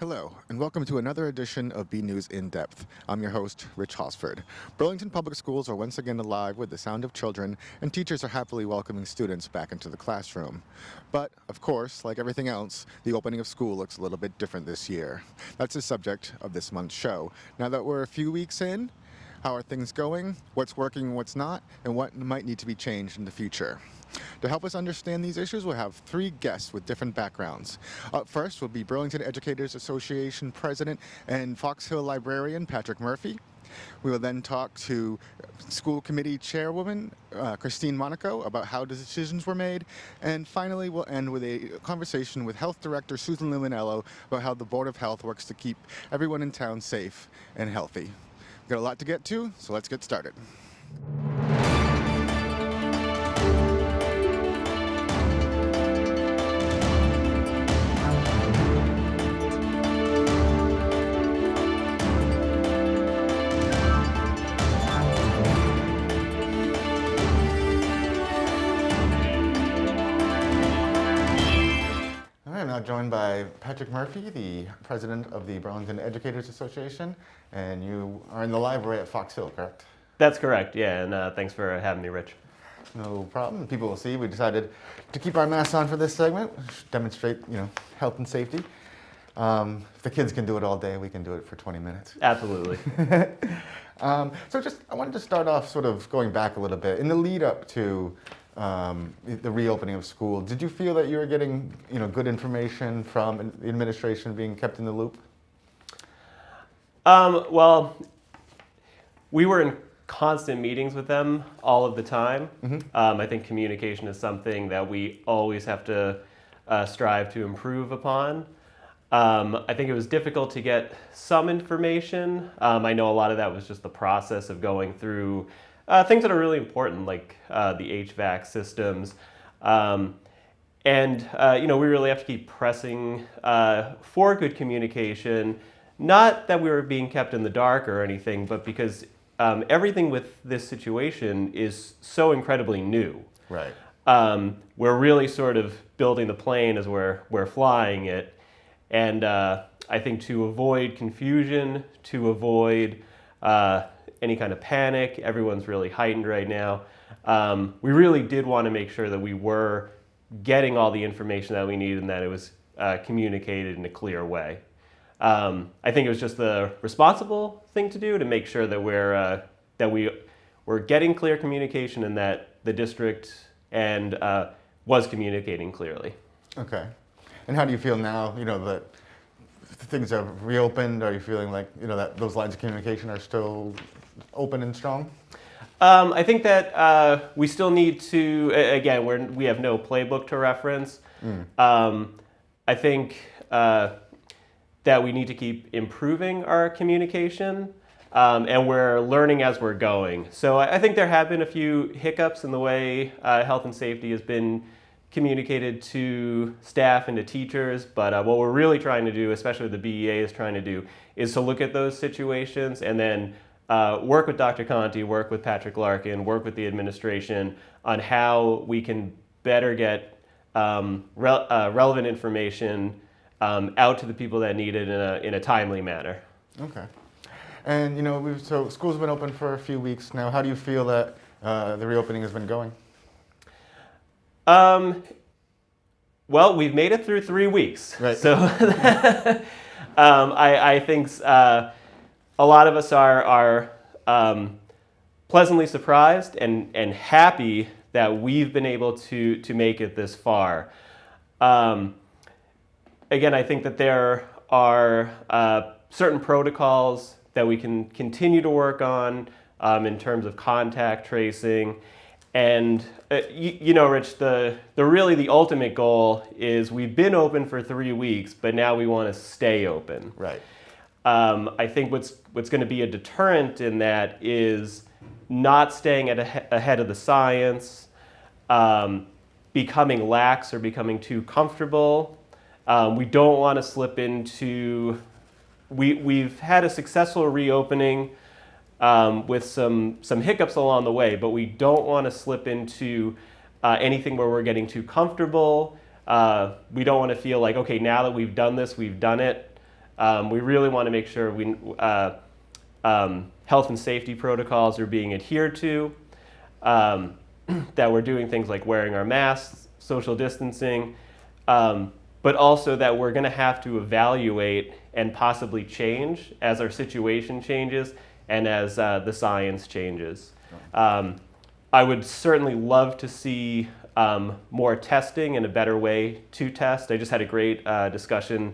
Hello, and welcome to another edition of BNEWS In Depth. I'm your host, Rich Hosford. Burlington Public Schools are once again alive with the sound of children, and teachers are happily welcoming students back into the classroom. But, of course, like everything else, the opening of school looks a little bit different this year. That's the subject of this month's show. Now that we're a few weeks in, how are things going, what's working and what's not, and what might need to be changed in the future. To help us understand these issues, we'll have three guests with different backgrounds. Up first will be Burlington Educators Association President and Fox Hill Librarian Patrick Murphy. We will then talk to School Committee Chairwoman Christine Monaco about how the decisions were made. And finally, we'll end with a conversation with Health Director Susan Lewinello about how the Board of Health works to keep everyone in town safe and healthy. We've got a lot to get to, so let's get started. I'm now joined by Patrick Murphy, the president of the Burlington Educators Association, and you are in the library at Fox Hill, correct? That's correct, yeah, and thanks for having me, Rich. No problem. People will see. We decided to keep our masks on for this segment, demonstrate, health and safety. If the kids can do it all day, we can do it for 20 minutes. Absolutely. I wanted to start off sort of going back a little bit. In the lead up to the reopening of school, did you feel that you were getting, good information from the administration, being kept in the loop? Well, we were in constant meetings with them all of the time. Mm-hmm. I think communication is something that we always have to strive to improve upon. I think it was difficult to get some information. I know a lot of that was just the process of going through things that are really important, like the HVAC systems. We really have to keep pressing for good communication. Not that we were being kept in the dark or anything, but because everything with this situation is so incredibly new. Right. We're really sort of building the plane as we're flying it. And I think to avoid confusion, to avoid any kind of panic, everyone's really heightened right now. We really did want to make sure that we were getting all the information that we needed and that it was communicated in a clear way. I think it was just the responsible thing to do to make sure that we're getting clear communication and that the district and was communicating clearly. Okay. And how do you feel now, that things have reopened? Are you feeling like, that those lines of communication are still open and strong? I think that we still need to, again, we have no playbook to reference. I think that we need to keep improving our communication, and we're learning as we're going. So I think there have been a few hiccups in the way health and safety has been communicated to staff and to teachers, but what we're really trying to do, especially the BEA is trying to do, is to look at those situations and then work with Dr. Conti, work with Patrick Larkin, work with the administration on how we can better get relevant information out to the people that need it in a timely manner. Okay. And so school's been open for a few weeks now. How do you feel that the reopening has been going? Well, we've made it through 3 weeks. Right. So I think a lot of us are pleasantly surprised and happy that we've been able to make it this far. Again, I think that there are certain protocols that we can continue to work on in terms of contact tracing. And Rich, the ultimate goal is we've been open for 3 weeks, but now we want to stay open. Right. I think what's going to be a deterrent in that is not staying ahead of the science, becoming lax or becoming too comfortable. We don't want to slip into. We've had a successful reopening. With some hiccups along the way, but we don't want to slip into anything where we're getting too comfortable. We don't want to feel like, okay, now that we've done this, we've done it. We really want to make sure health and safety protocols are being adhered to, that we're doing things like wearing our masks, social distancing, but also that we're going to have to evaluate and possibly change as our situation changes and as the science changes. I would certainly love to see more testing and a better way to test. I just had a great discussion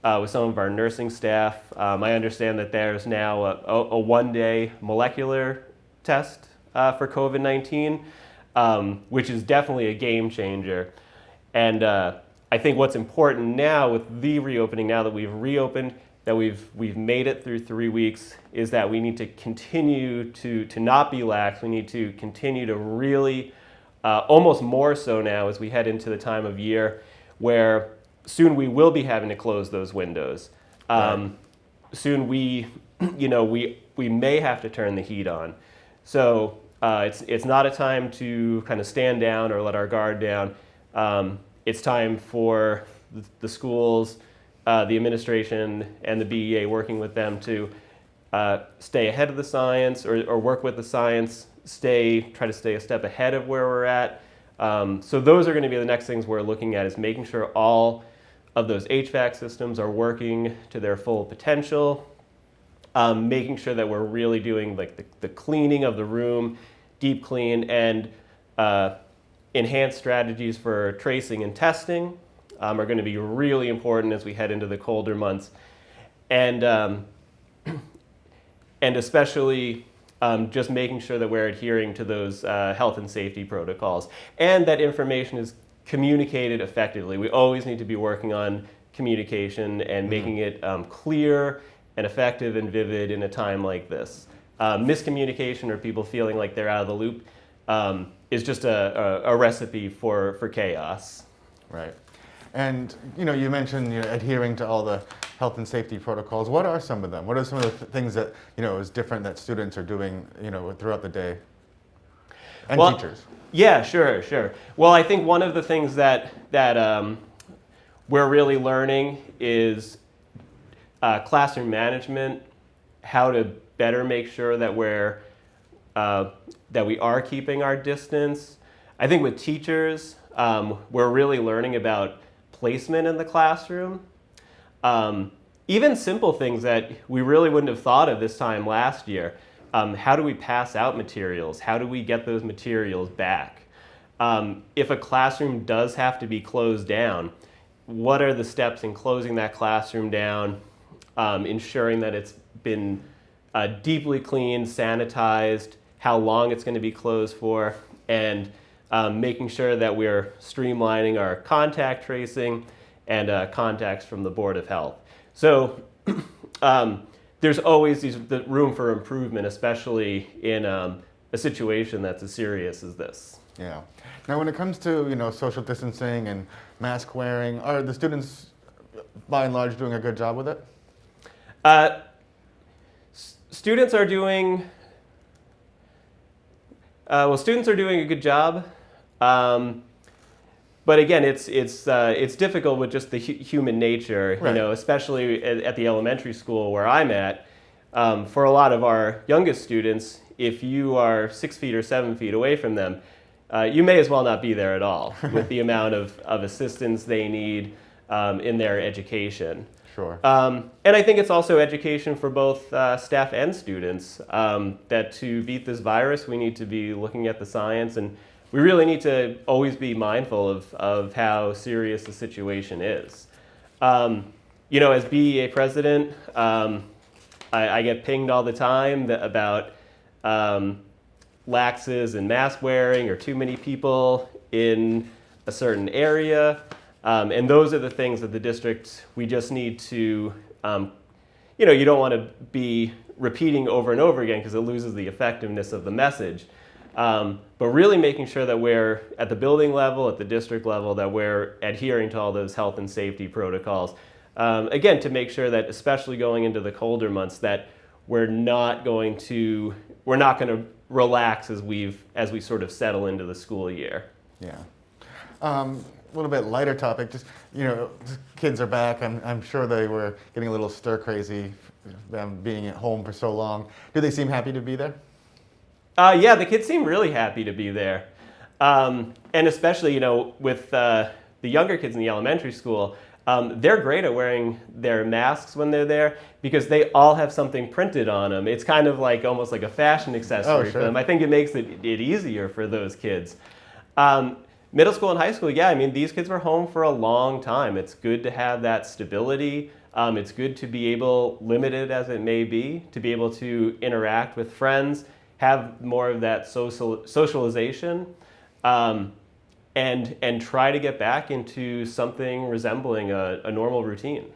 with some of our nursing staff. I understand that there's now a one-day molecular test for COVID-19, which is definitely a game changer. And I think what's important now with the reopening, now that we've reopened, that we've made it through 3 weeks, is that we need to continue to not be lax. We need to continue to really, almost more so now as we head into the time of year where soon we will be having to close those windows. Right. Soon we may have to turn the heat on. So it's not a time to kind of stand down or let our guard down. It's time for the schools, the administration, and the BEA working with them to stay ahead of the science or work with the science, try to stay a step ahead of where we're at. So those are going to be the next things we're looking at, is making sure all of those HVAC systems are working to their full potential, making sure that we're really doing like the cleaning of the room, deep clean, and enhanced strategies for tracing and testing are going to be really important as we head into the colder months. And especially just making sure that we're adhering to those health and safety protocols and that information is communicated effectively. We always need to be working on communication and making it clear and effective and vivid in a time like this. Miscommunication or people feeling like they're out of the loop is just a recipe for chaos. Right. And you mentioned adhering to all the health and safety protocols. What are some of them? What are some of the things that is different that students are doing throughout the day, and teachers? Yeah, sure. Well, I think one of the things that we're really learning is classroom management, how to better make sure that we are keeping our distance. I think with teachers, we're really learning about placement in the classroom. Even simple things that we really wouldn't have thought of this time last year. How do we pass out materials? How do we get those materials back? If a classroom does have to be closed down, what are the steps in closing that classroom down, ensuring that it's been deeply cleaned, sanitized, how long it's going to be closed for, and making sure that we're streamlining our contact tracing and contacts from the Board of Health. So there's always the room for improvement, especially in a situation that's as serious as this. Yeah. Now, when it comes to social distancing and mask wearing, are the students by and large doing a good job with it? Students are doing a good job. But again, it's difficult with just the human nature, right. Especially at the elementary school where I'm at. For a lot of our youngest students, if you are 6 feet or 7 feet away from them, you may as well not be there at all with the amount of assistance they need in their education. Sure. And I think it's also education for both staff and students that to beat this virus, we need to be looking at the science, and we really need to always be mindful of how serious the situation is. As BEA president, I get pinged all the time about laxes and mask wearing or too many people in a certain area. And those are the things that the district, we just need to, you don't want to be repeating over and over again because it loses the effectiveness of the message. But really making sure that we're at the building level, at the district level, that we're adhering to all those health and safety protocols. Again, to make sure that, especially going into the colder months, that we're not going to relax as we sort of settle into the school year. Yeah. little bit lighter topic. Just kids are back. I'm sure they were getting a little stir crazy, them being at home for so long. Do they seem happy to be there? Yeah, the kids seem really happy to be there, and especially with the younger kids in the elementary school. They're great at wearing their masks when they're there because they all have something printed on them. It's kind of like almost like a fashion accessory for them. I think it makes it easier for those kids. Middle school and high school, yeah, I mean, these kids were home for a long time. It's good to have that stability. It's good to be able, limited as it may be, to be able to interact with friends, have more of that socialization. And try to get back into something resembling a normal routine.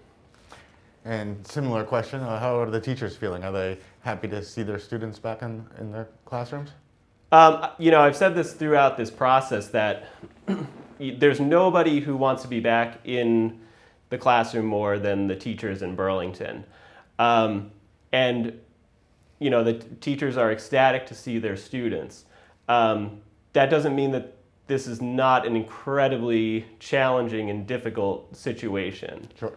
And similar question, how are the teachers feeling? Are they happy to see their students back in their classrooms? I've said this throughout this process that there's nobody who wants to be back in the classroom more than the teachers in Burlington. The teachers are ecstatic to see their students. That doesn't mean that this is not an incredibly challenging and difficult situation. Sure.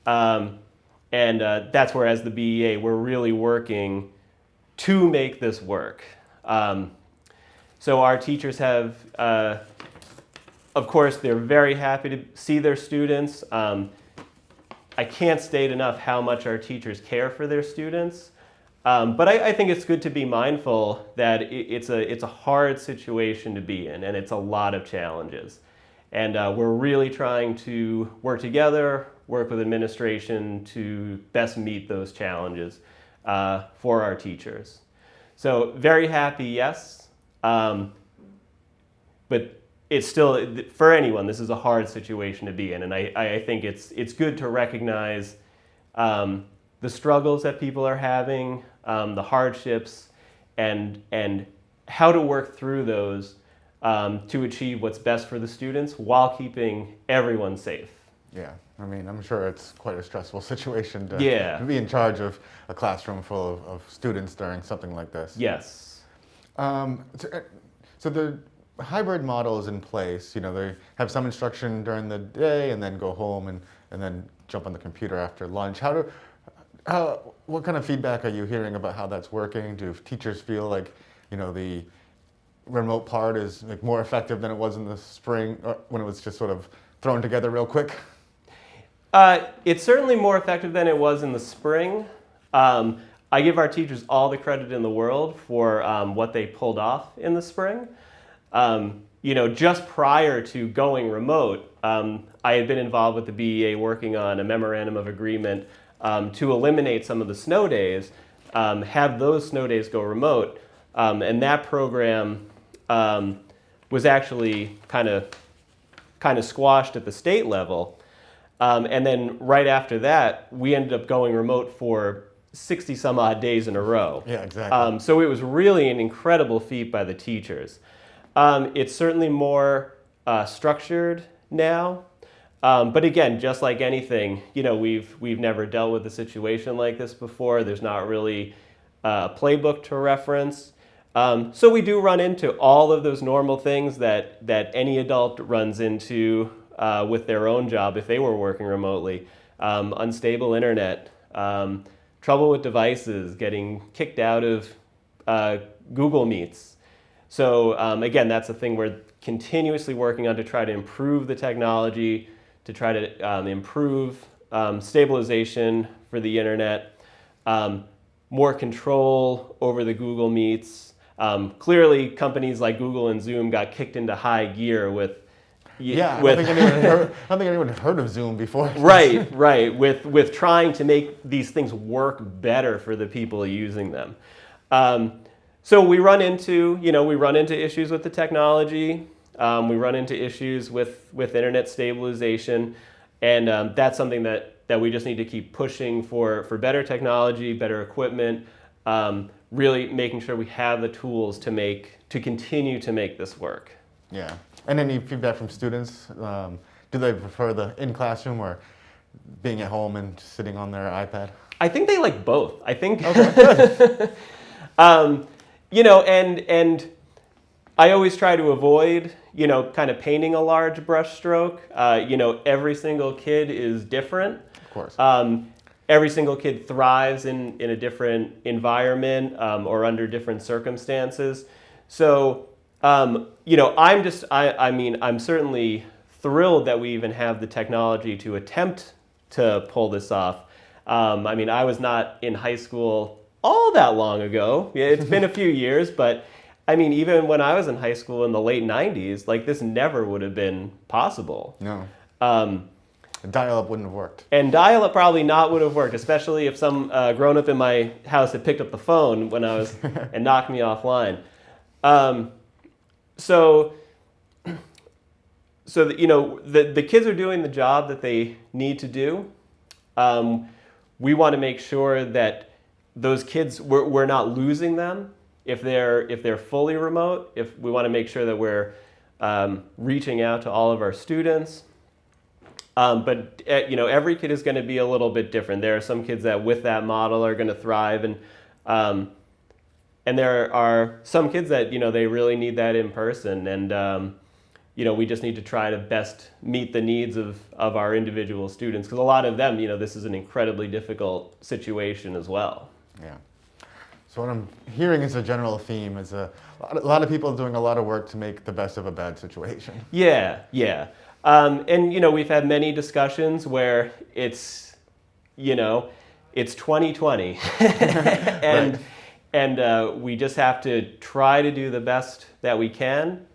That's where, as the BEA, we're really working to make this work. So our teachers have, of course, they're very happy to see their students. I can't state enough how much our teachers care for their students. But I think it's good to be mindful that it's a hard situation to be in, and it's a lot of challenges. And we're really trying to work together, work with administration to best meet those challenges for our teachers. So very happy, yes. But it's still, for anyone, this is a hard situation to be in. And I think it's good to recognize the struggles that people are having, the hardships, and how to work through those to achieve what's best for the students while keeping everyone safe. Yeah, I mean, I'm sure it's quite a stressful situation to Yeah. be in charge of a classroom full of students during something like this. Yes. So the hybrid model is in place. They have some instruction during the day and then go home and then jump on the computer after lunch. What kind of feedback are you hearing about how that's working? Do teachers feel like, the remote part is like more effective than it was in the spring, or when it was just sort of thrown together real quick? It's certainly more effective than it was in the spring. I give our teachers all the credit in the world for what they pulled off in the spring. Just prior to going remote, I had been involved with the BEA working on a memorandum of agreement to eliminate some of the snow days, have those snow days go remote, and that program was actually kind of squashed at the state level. And then right after that, we ended up going remote for 60 some odd days in a row. Yeah, exactly. So it was really an incredible feat by the teachers. It's certainly more structured now. But again, just like anything, we've never dealt with a situation like this before. There's not really a playbook to reference. So we do run into all of those normal things that any adult runs into with their own job if they were working remotely. Unstable internet, trouble with devices, getting kicked out of Google Meets. So again, that's a thing we're continuously working on to try to improve the technology, to try to improve stabilization for the internet, more control over the Google Meets. Clearly, companies like Google and Zoom got kicked into high gear with. I don't think anyone had heard of Zoom before. Right. With trying to make these things work better for the people using them. So we run into issues with the technology. We run into issues with internet stabilization, and that's something that we just need to keep pushing for better technology, better equipment, really making sure we have the tools to continue to make this work. Yeah. And any feedback from students? Do they prefer the in-classroom or being at home and just sitting on their iPad? I think they like both. I think, okay, good. and I always try to avoid, kind of painting a large brush stroke. Every single kid is different. Of course. Every single kid thrives in a different environment or under different circumstances. So, I'm certainly thrilled that we even have the technology to attempt to pull this off. I was not in high school all that long ago. Yeah, it's been a few years, but even when I was in high school in the late 90s, like this never would have been possible. No. Dial-up wouldn't have worked. And dial-up probably not would have worked, especially if some grown-up in my house had picked up the phone when I was and knocked me offline. So the kids are doing the job that they need to do. We want to make sure that those kids, we're not losing them if they're fully remote. If we want to make sure that we're reaching out to all of our students. But every kid is going to be a little bit different. There are some kids that with that model are going to thrive, and there are some kids that they really need that in person, and we just need to try to best meet the needs of our individual students, because a lot of them, this is an incredibly difficult situation as well. Yeah. So what I'm hearing is a general theme is a lot of people doing a lot of work to make the best of a bad situation. Yeah. We've had many discussions where it's 2020, and right. and we just have to try to do the best that we can.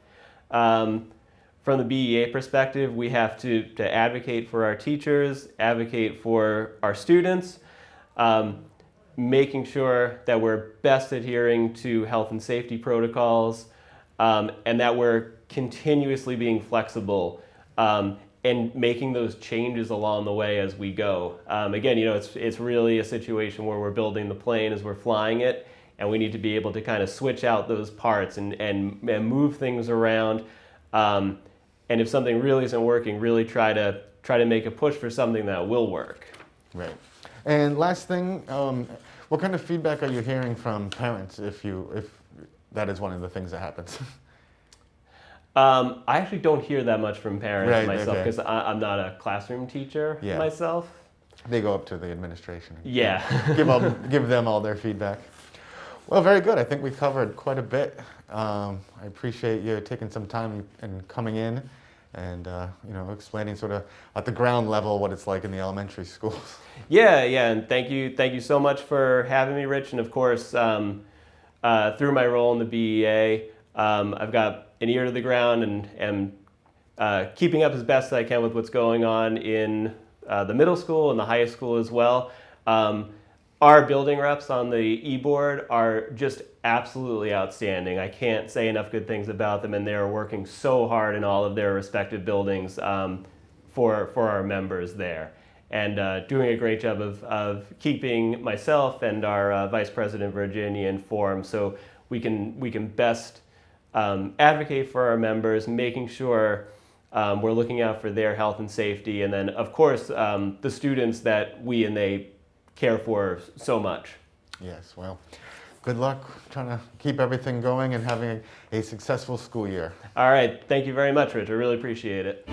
From the BEA perspective, we have to advocate for our teachers, advocate for our students, making sure that we're best adhering to health and safety protocols, and that we're continuously being flexible and making those changes along the way as we go. Again, it's really a situation where we're building the plane as we're flying it, and we need to be able to kind of switch out those parts and move things around. And if something really isn't working, really try to make a push for something that will work. Right. And last thing, what kind of feedback are you hearing from parents if that is one of the things that happens? I actually don't hear that much from parents myself, okay. because I'm not a classroom teacher myself. They go up to the administration. Yeah. give them all their feedback. Well, very good. I think we covered quite a bit. I appreciate you taking some time and coming in and explaining sort of at the ground level what it's like in the elementary schools. Yeah, and thank you so much for having me, Rich. And of course, through my role in the BEA, I've got an ear to the ground and keeping up as best I can with what's going on in the middle school and the high school as well. Our building reps on the e-board are just absolutely outstanding. I can't say enough good things about them, and they're working so hard in all of their respective buildings for our members there, and doing a great job of keeping myself and our Vice President Virginia informed, so we can best advocate for our members, making sure we're looking out for their health and safety, and then of course the students that we and they care for so much. Yes, well, good luck trying to keep everything going and having a successful school year. All right, thank you very much, Rich. I really appreciate it.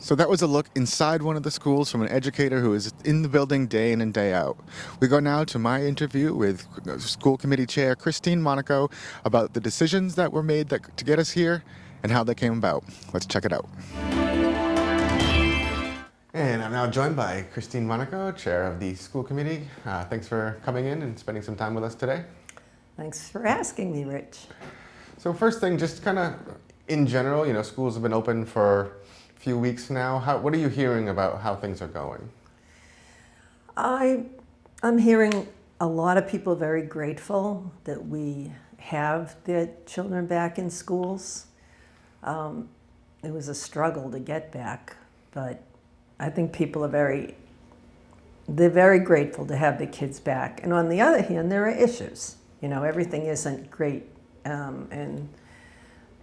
So that was a look inside one of the schools from an educator who is in the building day in and day out. We go now to my interview with School Committee Chair Christine Monaco about the decisions that were made to get us here and how they came about. Let's check it out. And I'm now joined by Christine Monaco, Chair of the School Committee. Thanks for coming in and spending some time with us today. Thanks for asking me, Rich. So first thing, just kind of in general, schools have been open for a few weeks now. What are you hearing about how things are going? I'm hearing a lot of people very grateful that we have their children back in schools. It was a struggle to get back, but I think people are they're very grateful to have the kids back. And on the other hand, there are issues. Everything isn't great and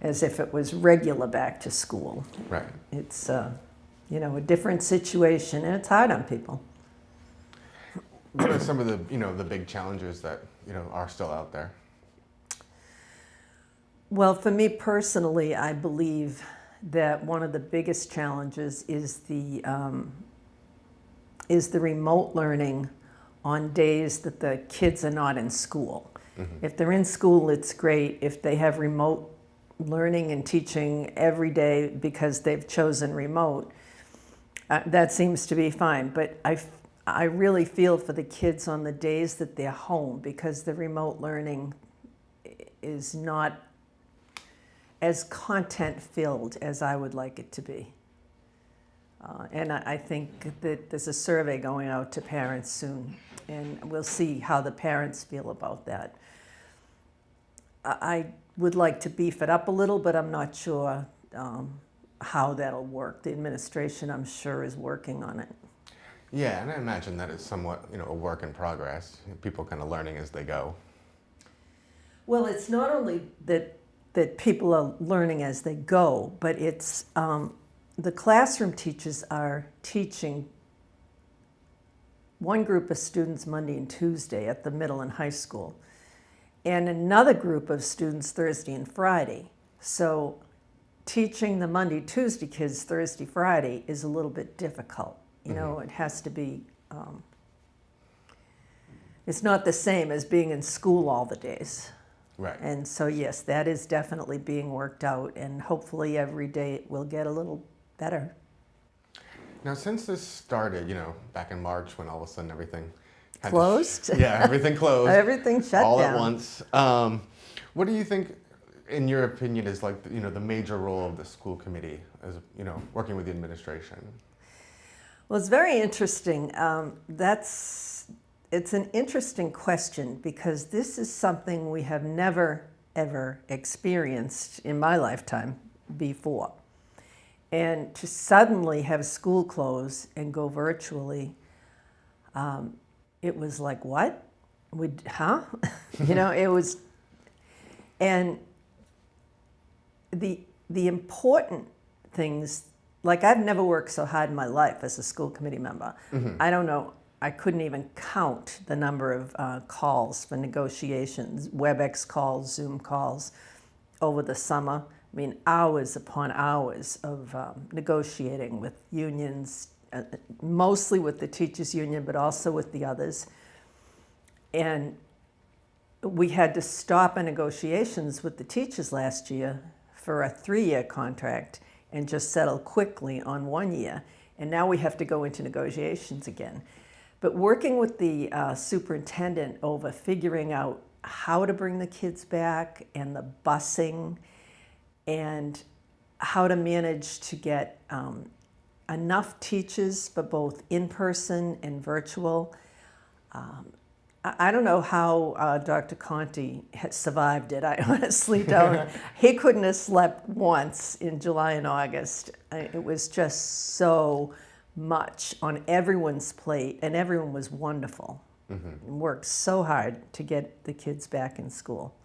as if it was regular back to school. Right. It's, a different situation, and it's hard on people. What are some of the, the big challenges that, are still out there? Well, for me personally, I believe that one of the biggest challenges is the remote learning on days that the kids are not in school. If they're in school, it's great. If they have remote learning and teaching every day because they've chosen remote, that seems to be fine. But I really feel for the kids on the days that they're home, because the remote learning is not as content filled as I would like it to be. And I think that there's a survey going out to parents soon, and we'll see how the parents feel about that. I would like to beef it up a little, but I'm not sure how that'll work. The administration, I'm sure, is working on it. Yeah, and I imagine that it's somewhat, a work in progress. People kind of learning as they go. Well, it's not only that people are learning as they go, but it's the classroom teachers are teaching one group of students Monday and Tuesday at the middle and high school, and another group of students Thursday and Friday. So teaching the Monday, Tuesday kids Thursday, Friday is a little bit difficult. It has to be, it's not the same as being in school all the days. Right. And so, yes, that is definitely being worked out, and hopefully every day it will get a little better. Now, since this started, back in March when all of a sudden everything Closed? Everything closed. Everything shut all down. All at once. What do you think, in your opinion, is like, the major role of the school committee as, working with the administration? Well, it's very interesting. It's an interesting question, because this is something we have never, ever experienced in my lifetime before. And to suddenly have school close and go virtually, it was like, what? It was, and the important things, like, I've never worked so hard in my life as a school committee member. I don't know, I couldn't even count the number of calls for negotiations, WebEx calls, Zoom calls over the summer. I mean, hours upon hours of negotiating with unions, mostly with the teachers union, but also with the others. And we had to stop our negotiations with the teachers last year for a 3-year contract and just settle quickly on 1 year. And now we have to go into negotiations again. But working with the superintendent over figuring out how to bring the kids back, and the busing, and how to manage to get enough teachers for both in-person and virtual. I don't know how Dr. Conti has survived it. I honestly don't. He couldn't have slept once in July and August. It was just so much on everyone's plate, and everyone was wonderful. Worked so hard to get the kids back in school.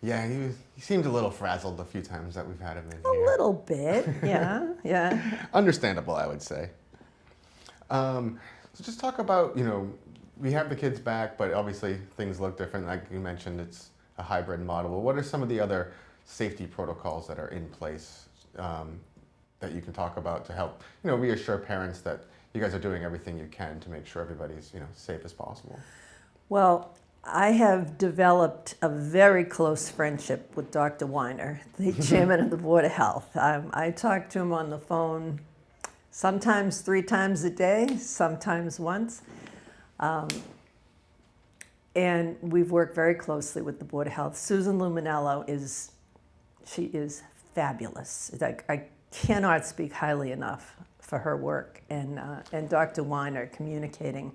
Yeah, he seemed a little frazzled a few times that we've had him in here. A little bit, yeah. Understandable, I would say. So just talk about, we have the kids back, but obviously things look different. Like you mentioned, it's a hybrid model. What are some of the other safety protocols that are in place that you can talk about to help, reassure parents that you guys are doing everything you can to make sure everybody's, safe as possible? Well, I have developed a very close friendship with Dr. Weiner, the chairman of the Board of Health. I talk to him on the phone sometimes 3 times a day, sometimes once. And we've worked very closely with the Board of Health. Susan Lumenello is fabulous. I cannot speak highly enough for her work, and Dr. Weiner communicating.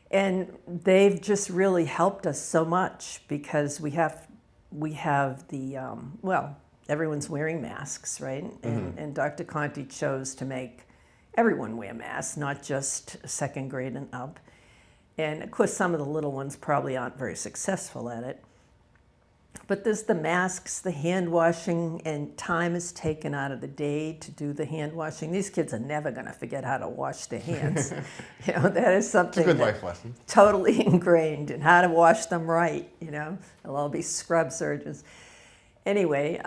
And they've just really helped us so much, because we have the, everyone's wearing masks, right? And Dr. Conti chose to make everyone wear masks, not just second grade and up. And of course, some of the little ones probably aren't very successful at it. But there's the masks, the hand washing, and time is taken out of the day to do the hand washing. These kids are never going to forget how to wash their hands. That is something. It's a good life lesson. Totally ingrained in how to wash them right. They'll all be scrub surgeons. Anyway,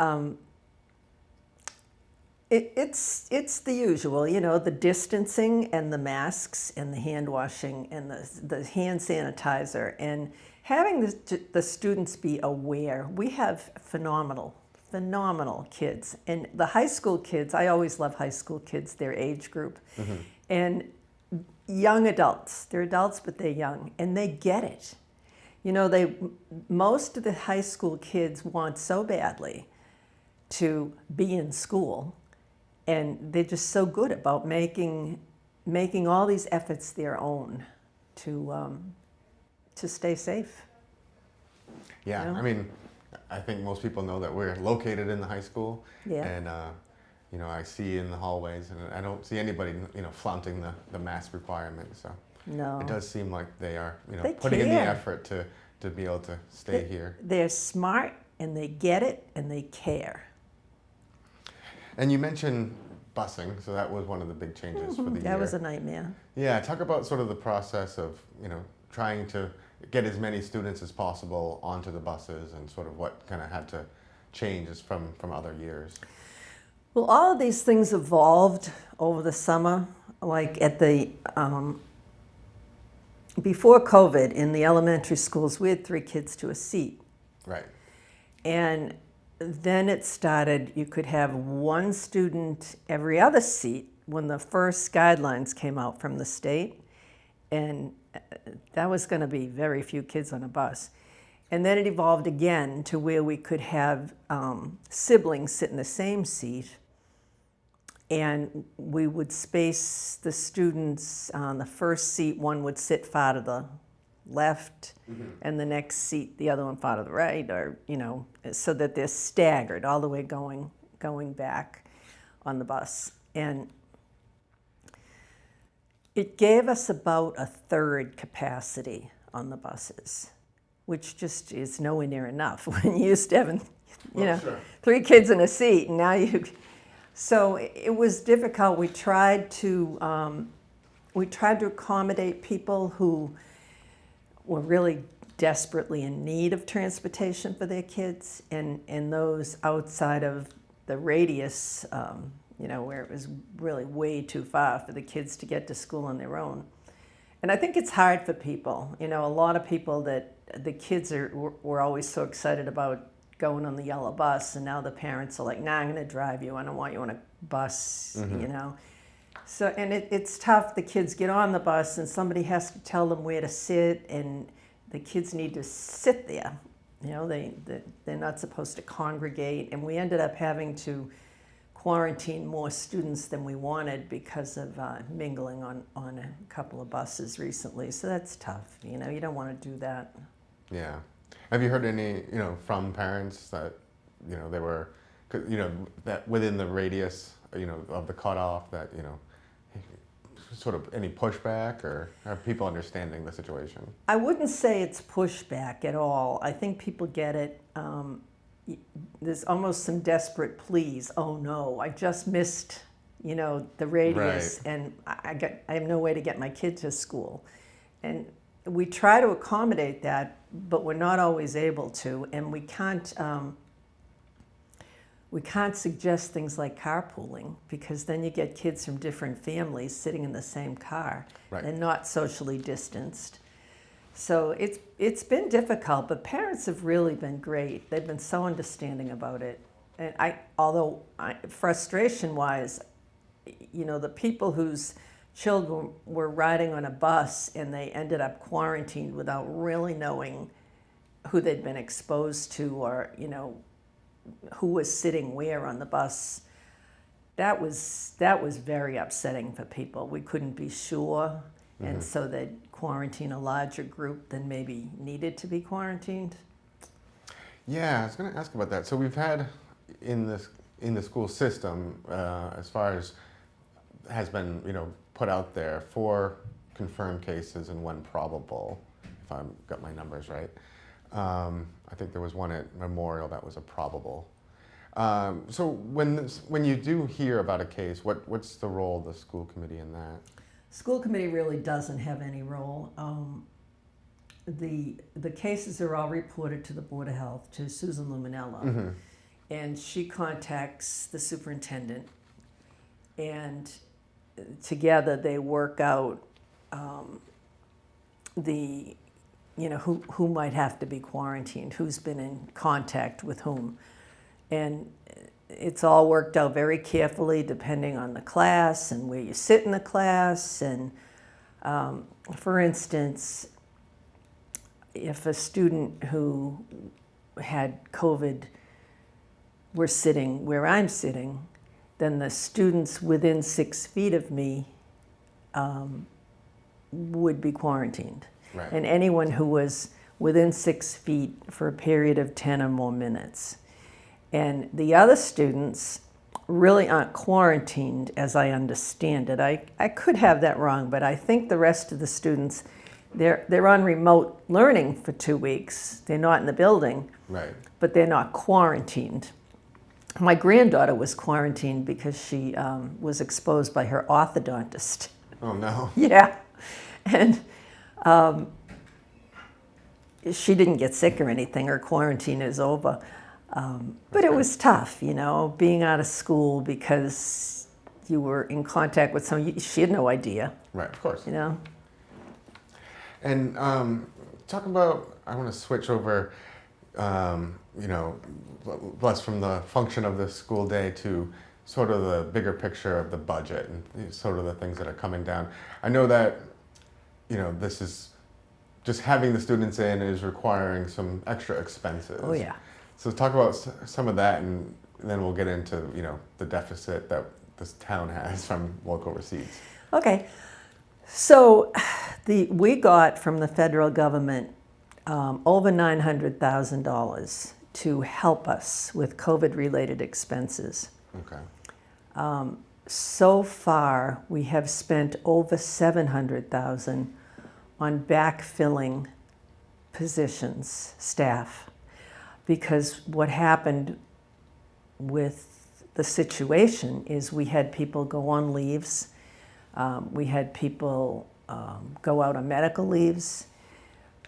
it's the usual, you know, the distancing and the masks and the hand washing and the hand sanitizer and having the students be aware. We have phenomenal kids. And the high school kids, I always love high school kids, their age group. And young adults, they're adults, but they're young, and they get it. You know, most of the high school kids want so badly to be in school, and they're just so good about making all these efforts their own to stay safe. Yeah, You know? I mean, I think most people know that we're located in the high school, Yeah. and you know, I see in the hallways, and I don't see anybody, you know, flaunting the mask requirement. So No. it does seem like they are, you know, They putting in the care. effort to be able to stay here. They're smart, and they get it, and they care. And you mentioned busing, so that was one of the big changes for the year. That was a nightmare. Yeah, talk about sort of the process of, you know, trying to get as many students as possible onto the buses, and sort of what kind of had to change from other years. Well, all of these things evolved over the summer. Like at the before COVID, in the elementary schools, we had 3 kids to a seat. Right. And then it started, you could have 1 student every other seat when the first guidelines came out from the state. And that was going to be very few kids on a bus. And then it evolved again to where we could have siblings sit in the same seat. And we would space the students on the first seat. One would sit far to the left, and the next seat, the other one far to the right, or, you know, so that they're staggered all the way going back on the bus. And it gave us about a third capacity on the buses, which just is nowhere near enough when you used to having, you know, sure. 3 kids in a seat, and now you. So it was difficult. We tried to accommodate people who were really desperately in need of transportation for their kids, and those outside of the radius, you know, where it was really way too far for the kids to get to school on their own. And I think it's hard for people. You know, a lot of people that the kids were always so excited about going on the yellow bus, and now the parents are like, nah, I'm going to drive you. I don't want you on a bus, you know. So, and it's tough. The kids get on the bus, and somebody has to tell them where to sit, and the kids need to sit there. You know, they're not supposed to congregate, and we ended up having to quarantine more students than we wanted because of mingling on a couple of buses recently. So that's tough. You know, you don't want to do that. Yeah. Have you heard any, you know, from parents that, you know, they were, you know, that within the radius, you know, of the cutoff, that, you know, sort of any pushback, or are people understanding the situation? I wouldn't say it's pushback at all. I think people get it. There's almost some desperate pleas. Oh no, I just missed, you know, the radius, Right. and I have no way to get my kid to school. And we try to accommodate that, but we're not always able to, and we can't suggest things like carpooling, because then you get kids from different families sitting in the same car. Right. And not socially distanced. So it's been difficult, but parents have really been great. They've been so understanding about it. And although frustration-wise, you know, the people whose children were riding on a bus and they ended up quarantined without really knowing who they'd been exposed to, or, you know, who was sitting where on the bus, that was very upsetting for people. We couldn't be sure, and so they'd quarantine a larger group than maybe needed to be quarantined. Yeah, I was going to ask about that. So we've had in the school system, as far as has been, you know, put out there, 4 confirmed cases and 1 probable, if I've got my numbers right. I think there was one at Memorial that was a probable. So when you do hear about a case, what's the role of the school committee in that? School committee really doesn't have any role. The cases are all reported to the Board of Health, to Susan Lumenello. and she contacts the superintendent, and together they work out who might have to be quarantined, who's been in contact with whom. And it's all worked out very carefully depending on the class and where you sit in the class. And for instance, if a student who had COVID were sitting where I'm sitting, then the students within 6 feet of me would be quarantined. Right. And anyone who was within 6 feet for a period of 10 or more minutes. And the other students really aren't quarantined, as I understand it. I could have that wrong, but I think the rest of the students, they're on remote learning for 2 weeks. They're not in the building, Right. but they're not quarantined. My granddaughter was quarantined because she was exposed by her orthodontist. Oh, no. Yeah. And she didn't get sick or anything. Her quarantine is over. But it was tough, being out of school because you were in contact with someone. She had no idea, Right, of course. And talk about, I want to switch over, less from the function of the school day to sort of the bigger picture of the budget and sort of the things that are coming down. I know that, this is just having the students in is requiring some extra expenses. Oh, yeah. So talk about some of that, and then we'll get into, the deficit that this town has from local receipts. Okay. So we got from the federal government over $900,000 to help us with COVID-related expenses. Okay. So far, we have spent over $700,000 on backfilling positions, staff, because what happened with the situation is we had people go on leaves, we had people go out on medical leaves,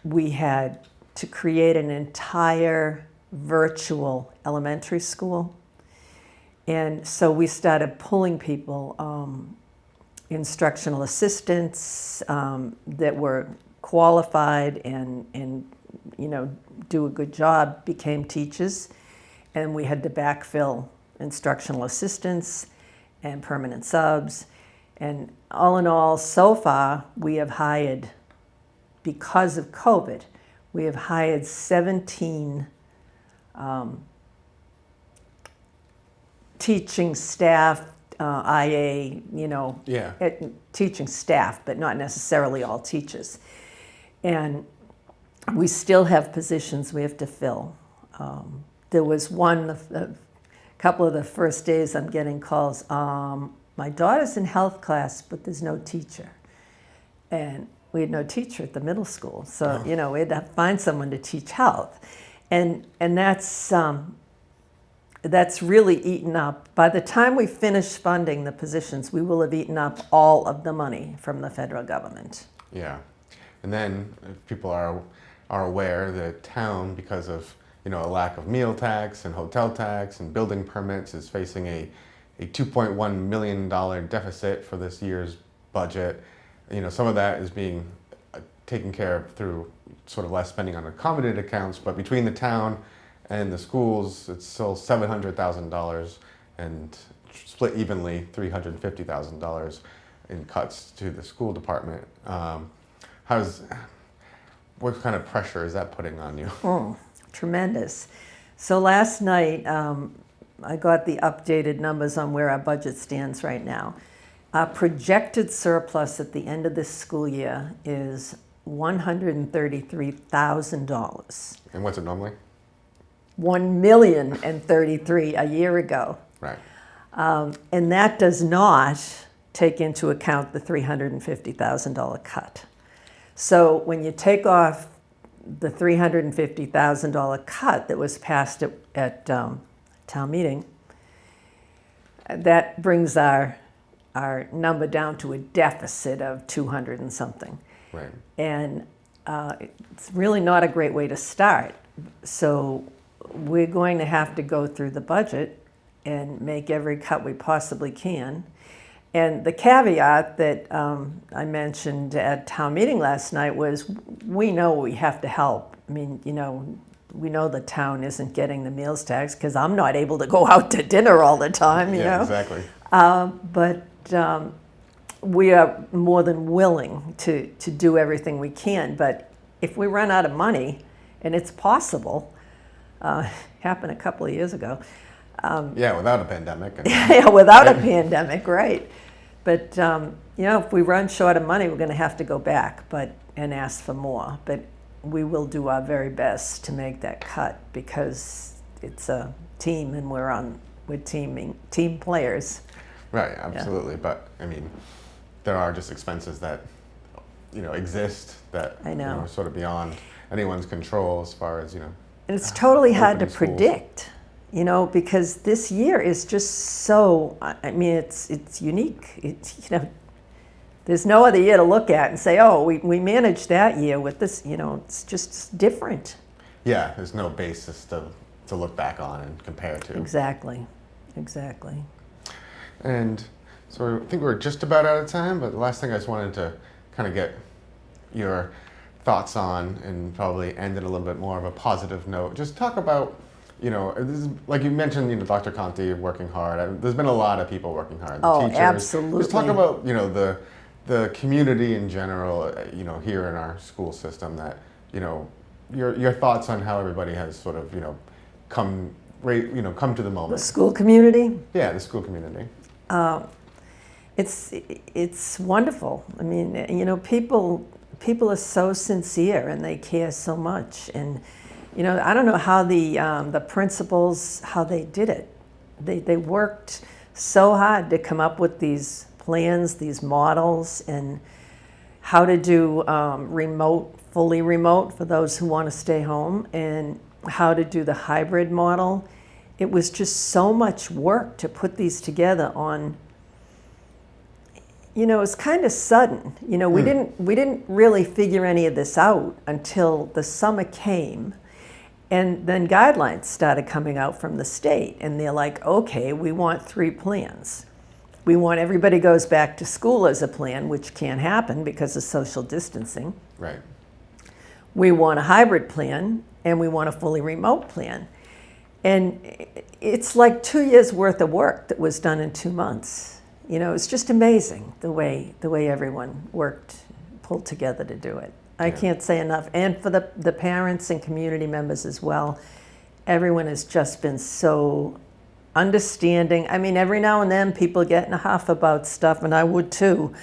we had to create an entire virtual elementary school. And so we started pulling people, instructional assistants that were qualified and do a good job, became teachers. And we had to backfill instructional assistants and permanent subs. And all in all, so far, we have hired, because of COVID, we have hired 17 teaching staff, IA, Yeah. teaching staff, but not necessarily all teachers. And we still have positions we have to fill. There was a couple of the first days I'm getting calls, my daughter's in health class, but there's no teacher. And we had no teacher at the middle school. So, we had to find someone to teach health. And that's really eaten up. By the time we finish funding the positions, we will have eaten up all of the money from the federal government. Yeah. And then if people are aware, the town, because of a lack of meal tax and hotel tax and building permits, is facing a $2.1 million deficit for this year's budget. Some of that is being taken care of through sort of less spending on accommodated accounts, but between the town and the schools, it's still $700,000 and split evenly $350,000 in cuts to the school department. What kind of pressure is that putting on you? Oh, tremendous. So last night, I got the updated numbers on where our budget stands right now. Our projected surplus at the end of this school year is $133,000. And what's it normally? $1,033,000 a year ago. Right. And that does not take into account the $350,000 cut. So when you take off the $350,000 cut that was passed at town meeting, that brings our number down to a deficit of 200 and something. Right. And it's really not a great way to start. So we're going to have to go through the budget and make every cut we possibly can. And the caveat that I mentioned at town meeting last night was we know we have to help. I mean, we know the town isn't getting the meals tax because I'm not able to go out to dinner all the time, you know? Exactly. But we are more than willing to do everything we can. But if we run out of money, and it's possible, happened a couple of years ago. Without a pandemic. Yeah, without a pandemic, right. But, if we run short of money, we're going to have to go back and ask for more. But we will do our very best to make that cut because it's a team and we're team players. Right, absolutely. Yeah. But, I mean, there are just expenses that, exist that are sort of beyond anyone's control as far as, And it's totally hard to predict. Because this year is just so, it's unique. There's no other year to look at and say, oh, we managed that year with this, it's just different. Yeah, there's no basis to look back on and compare to. Exactly. And so I think we're just about out of time, but the last thing I just wanted to kind of get your thoughts on and probably end it a little bit more of a positive note. Just talk about, this is, like you mentioned, Dr. Conti working hard. There's been a lot of people working hard. The teachers. Absolutely. Just talk about, the community in general, here in our school system that, your thoughts on how everybody has sort of, come to the moment. The school community? Yeah, the school community. It's wonderful. I mean, people are so sincere and they care so much. And I don't know how the principals, how they did it. They worked so hard to come up with these plans, these models, and how to do fully remote for those who want to stay home, and how to do the hybrid model. It was just so much work to put these together on. It's kind of sudden. We didn't really figure any of this out until the summer came. And then guidelines started coming out from the state, and they're like, okay, we want 3 plans. We want everybody goes back to school as a plan, which can't happen because of social distancing. Right. We want a hybrid plan, and we want a fully remote plan. And it's like 2 years worth of work that was done in 2 months. It's just amazing the way everyone pulled together to do it. I can't say enough. And for the parents and community members as well, everyone has just been so understanding. I mean, every now and then people get in a huff about stuff, and I would too.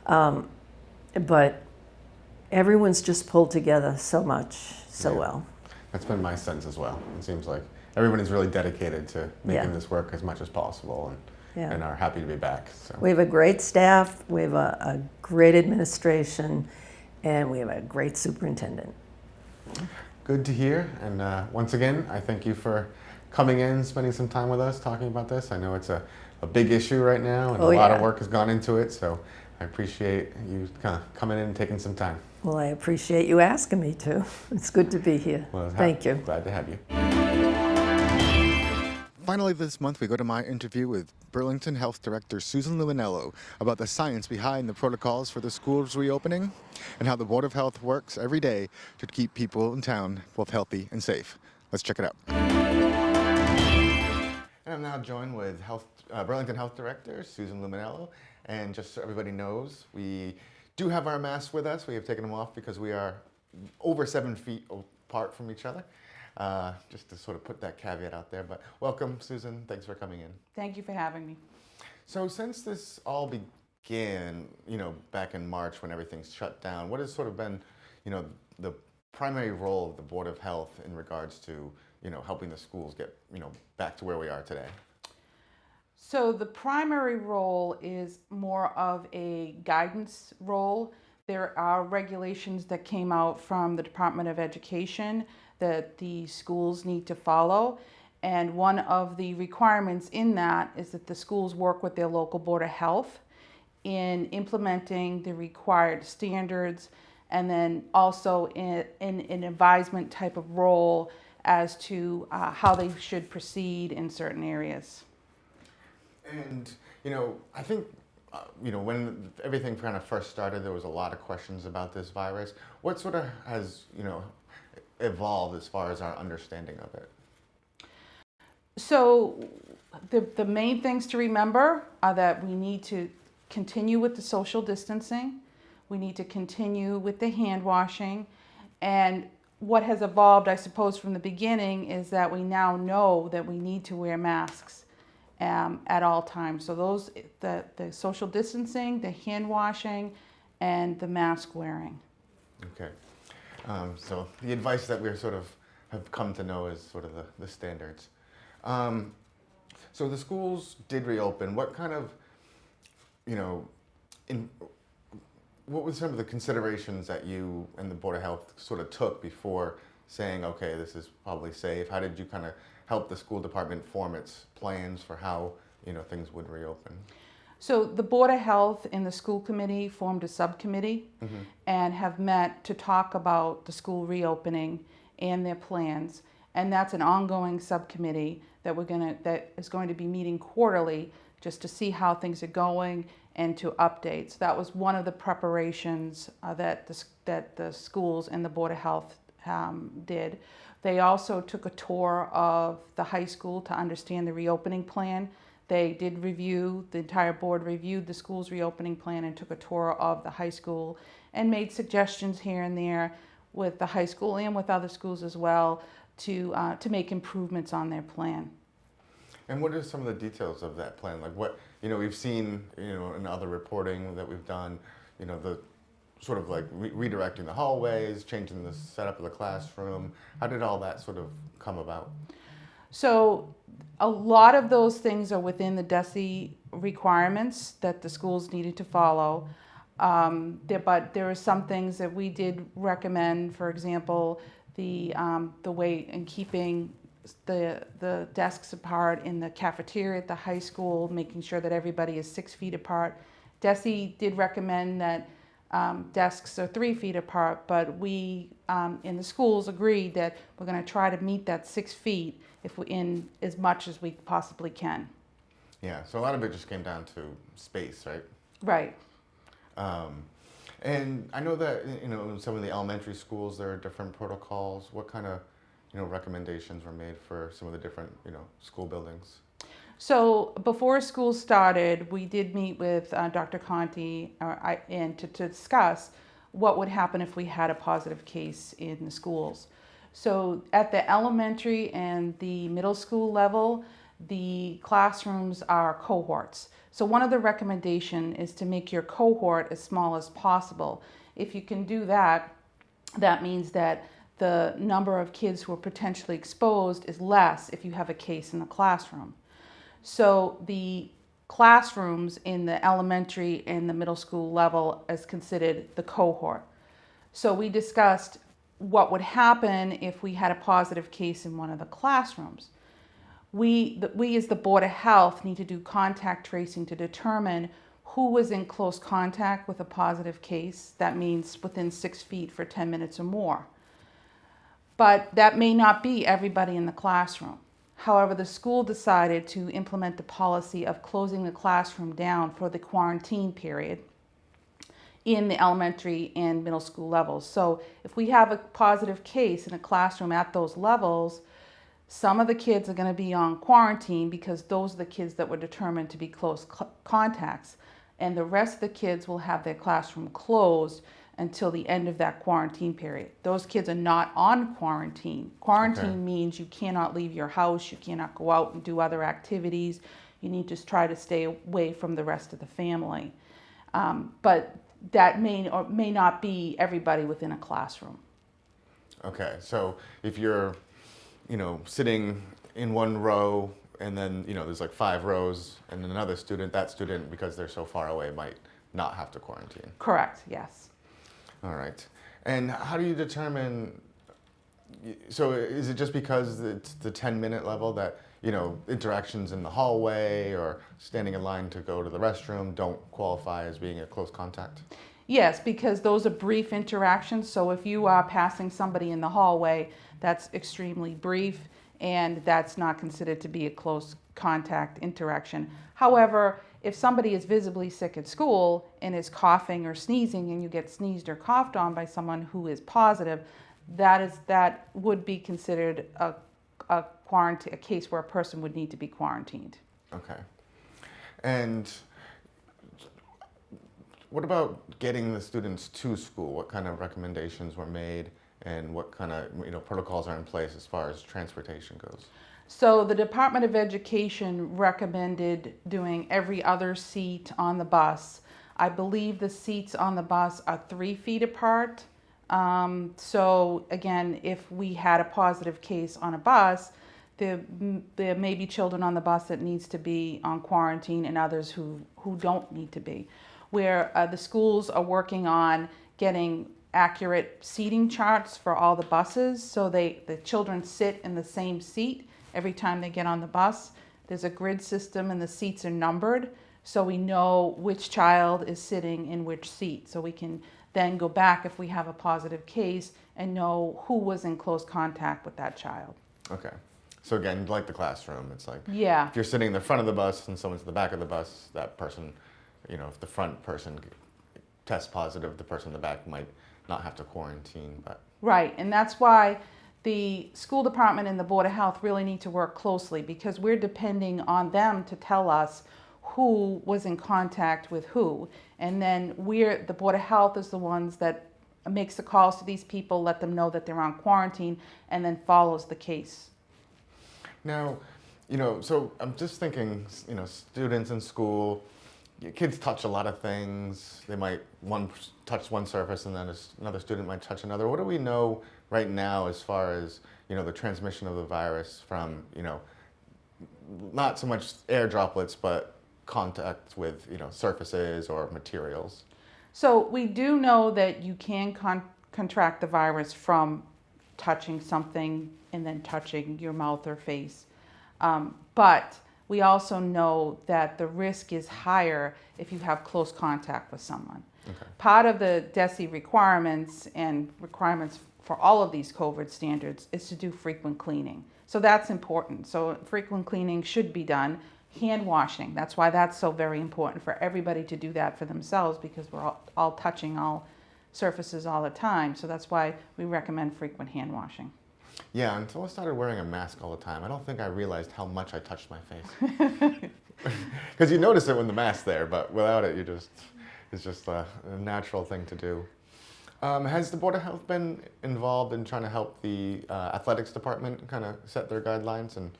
But everyone's just pulled together so much, so well. That's been my sense as well. It seems like everyone is really dedicated to making this work as much as possible and are happy to be back. So. We have a great staff, we have a great administration, and we have a great superintendent. Good to hear. And once again, I thank you for coming in, spending some time with us, talking about this. I know it's a big issue right now, and a lot of work has gone into it. So I appreciate you kind of coming in and taking some time. Well, I appreciate you asking me to. It's good to be here. Well, thank you. Glad to have you. Finally this month, we go to my interview with Burlington Health Director Susan Lewinello about the science behind the protocols for the schools reopening and how the Board of Health works every day to keep people in town both healthy and safe. Let's check it out. And I'm now joined with Burlington Health Director Susan Lumenello. And just so everybody knows, we do have our masks with us. We have taken them off because we are over 7 feet apart from each other. Just to sort of put that caveat out there. But welcome, Susan. Thanks for coming in. Thank you for having me. So since this all began, back in March when everything's shut down, what has sort of been, the primary role of the Board of Health in regards to, helping the schools get, back to where we are today? So the primary role is more of a guidance role. There are regulations that came out from the Department of Education that the schools need to follow. And one of the requirements in that is that the schools work with their local Board of Health in implementing the required standards, and then also in an advisement type of role as to how they should proceed in certain areas. And, I think, when everything kind of first started, there was a lot of questions about this virus. What sort of has, evolved as far as our understanding of it? So the main things to remember are that we need to continue with the social distancing. We need to continue with the hand washing. And what has evolved, I suppose, from the beginning is that we now know that we need to wear masks at all times. So the social distancing, the hand washing, and the mask wearing. Okay. So the advice that we're sort of have come to know is sort of the standards. So the schools did reopen. What kind of, what were some of the considerations that you and the Board of Health sort of took before saying, okay, this is probably safe? How did you kind of help the school department form its plans for how, things would reopen? So the Board of Health and the school committee formed a subcommittee and have met to talk about the school reopening and their plans. And that's an ongoing subcommittee that is going to be meeting quarterly just to see how things are going and to update. So that was one of the preparations that the schools and the Board of Health did. They also took a tour of the high school to understand the reopening plan. They did review, the entire board reviewed the school's reopening plan and took a tour of the high school and made suggestions here and there with the high school and with other schools as well to make improvements on their plan. And what are some of the details of that plan? Like what, we've seen, in other reporting that we've done, the sort of like redirecting the hallways, changing the setup of the classroom. How did all that sort of come about? So a lot of those things are within the DESE requirements that the schools needed to follow. But there are some things that we did recommend, for example, the way in keeping the desks apart in the cafeteria at the high school, making sure that everybody is 6 feet apart. DESE did recommend that desks are 3 feet apart, but we in the schools agreed that we're going to try to meet that 6 feet in as much as we possibly can. Yeah, so a lot of it just came down to space, right? Right. And I know that in some of the elementary schools there are different protocols. What kind of recommendations were made for some of the different school buildings? So before school started, we did meet with Dr. Conti and to discuss what would happen if we had a positive case in the schools. So at the elementary and the middle school level, the classrooms are cohorts. So one of the recommendations is to make your cohort as small as possible. If you can do that, that means that the number of kids who are potentially exposed is less if you have a case in the classroom. So the classrooms in the elementary and the middle school level is considered the cohort. So we discussed what would happen if we had a positive case in one of the classrooms. We as the Board of Health need to do contact tracing to determine who was in close contact with a positive case. That means within 6 feet for 10 minutes or more. But that may not be everybody in the classroom. However, the school decided to implement the policy of closing the classroom down for the quarantine period in the elementary and middle school levels. So if we have a positive case in a classroom at those levels, some of the kids are going to be on quarantine because those are the kids that were determined to be close contacts. And the rest of the kids will have their classroom closed until the end of that quarantine period. Those kids are not on quarantine. Quarantine means you cannot leave your house, you cannot go out and do other activities. You need to try to stay away from the rest of the family. But that may or may not be everybody within a classroom. Okay, so if you're, sitting in one row and then, there's like 5 rows and then another student, that student, because they're so far away, might not have to quarantine. Correct, yes. All right. And how do you determine, so is it just because it's the 10-minute level that, interactions in the hallway or standing in line to go to the restroom don't qualify as being a close contact? Yes, because those are brief interactions. So if you are passing somebody in the hallway, that's extremely brief, and that's not considered to be a close contact interaction. However, if somebody is visibly sick at school and is coughing or sneezing, and you get sneezed or coughed on by someone who is positive, that would be considered a case where a person would need to be quarantined. Okay. And what about getting the students to school? What kind of recommendations were made, and what kind of protocols are in place as far as transportation goes? So the Department of Education recommended doing every other seat on the bus. I believe the seats on the bus are 3 feet apart. So again, if we had a positive case on a bus, there may be children on the bus that needs to be on quarantine, and others who don't need to be. Where the schools are working on getting accurate seating charts for all the buses, so the children sit in the same seat every time they get on the bus. There's a grid system and the seats are numbered, so we know which child is sitting in which seat. So we can then go back if we have a positive case and know who was in close contact with that child. Okay. So again, like the classroom, it's like Yeah. if you're sitting in the front of the bus and someone's in the back of the bus, that person, if the front person tests positive, the person in the back might not have to quarantine. But Right, and that's why the school department and the Board of Health really need to work closely, because we're depending on them to tell us who was in contact with who. And then the Board of Health is the ones that makes the calls to these people, let them know that they're on quarantine, and then follows the case. now, so I'm just thinking, students in school, kids touch a lot of things. They might touch one surface, and then another student might touch another. What do we know right now as far as the transmission of the virus from not so much air droplets, but contact with surfaces or materials? So we do know that you can contract the virus from touching something and then touching your mouth or face. But we also know that the risk is higher if you have close contact with someone. Okay. Part of the DESE requirements and requirements for all of these COVID standards is to do frequent cleaning. So that's important. So frequent cleaning should be done. Hand washing, that's why that's so very important for everybody to do that for themselves, because we're all touching all surfaces all the time. So that's why we recommend frequent hand washing. Yeah, until I started wearing a mask all the time, I don't think I realized how much I touched my face. Because you notice it when the mask's there, but without it, it's just a natural thing to do. Has the Board of Health been involved in trying to help the athletics department kind of set their guidelines, and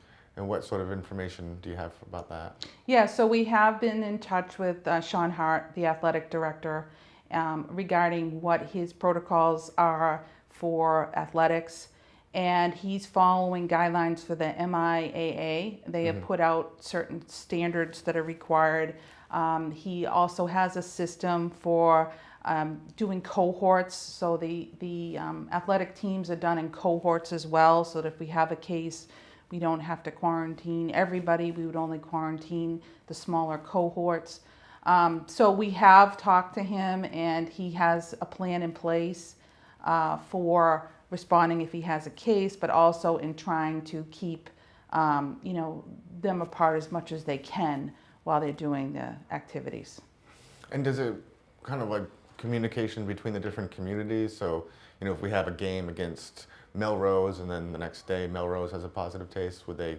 what sort of information do you have about that? Yeah, so we have been in touch with Sean Hart, the athletic director, regarding what his protocols are for athletics. And he's following guidelines for the MIAA. They have put out certain standards that are required. He also has a system for doing cohorts. So the athletic teams are done in cohorts as well, so that if we have a case, we don't have to quarantine everybody. We would only quarantine the smaller cohorts. So we have talked to him, and he has a plan in place for responding if he has a case, but also in trying to keep them apart as much as they can while they're doing the activities. And does it kind of like communication between the different communities? So, if we have a game against Melrose and then the next day Melrose has a positive case, would they,